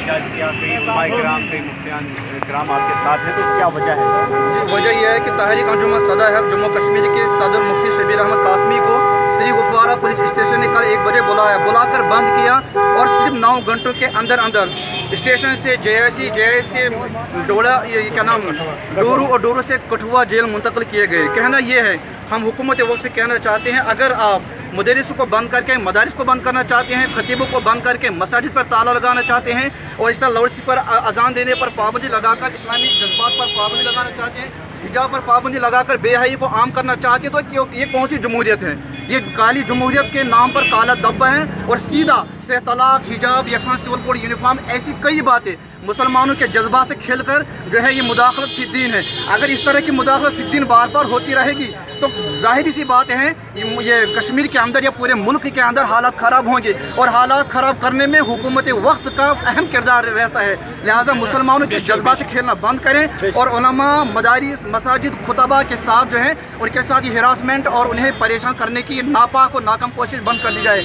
एहतजाज किया, कई उलमाए किराम, कई मुफ्तियान किराम आपके साथ हैं, तो क्या वजह है? जी, वजह यह है कि तहरीक अंजुमन सदा है जम्मू कश्मीर के सदर मुफ्ती शबीर अहमद कासमी को श्री गुफवारा पुलिस स्टेशन ने कल 1 बजे बुलाकर बंद किया और सिर्फ 9 घंटों के अंदर अंदर स्टेशन से JIC डोडा, ये क्या नाम, डोरू और डोरू से कठुआ जेल मुंतकिल किए गए। कहना ये है, हम हुकूमत वक्त से कहना चाहते हैं, अगर आप मदरस को बंद करके मदारिस को बंद करना चाहते हैं, खतीबों को बंद करके मसाजिद पर ताला लगाना चाहते हैं और इस तरह लाउड स्पीकर अजान देने पर पाबंदी लगाकर इस्लामी जज्बात पर पाबंदी लगाना चाहते हैं, हिजाब पर पाबंदी लगाकर बेहयाई को आम करना चाहते हैं, तो ये कौन सी जमहूरियत है? ये काली जमहूरियत के नाम पर काला धब्बा है और सीधा से तलाक, हिजाब, यकसा सिविल कोड, यूनिफॉर्म, ऐसी कई बातें मुसलमानों के जज्बा से खेलकर जो है ये मुदाखलत फी दीन है। अगर इस तरह की मुदाखलत फी दीन बार बार होती रहेगी तो ज़ाहिरी सी बात है ये कश्मीर के अंदर या पूरे मुल्क के अंदर हालात ख़राब होंगे और हालात ख़राब करने में हुकूमत वक्त का अहम किरदार रहता है। लिहाजा मुसलमानों के जज्बा से खेलना बंद करें और उलमा, मदारिस, मसाजिद, खुतबा के साथ जो है उनके साथ ये हिरासमेंट और उन्हें परेशान करने की नापाक और नाकाम कोशिश बंद कर दी जाए।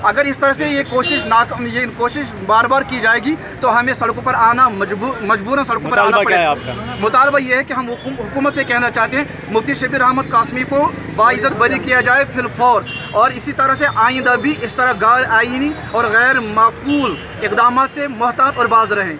अगर इस तरह से ये कोशिश बार बार की जाएगी तो हमें सड़कों पर आना मजबूरन सड़कों पर आना पड़ेगा। मुतालबा ये है कि हम हुकूमत से कहना चाहते हैं मुफ्ती शबीर अहमद कासमी को बाइज़्ज़त बरी किया जाए फिलफौर, और इसी तरह से आइंदा भी इस तरह गैर आईनी और गैर माकूल इक़दामात से मोहतात और बाज रहें।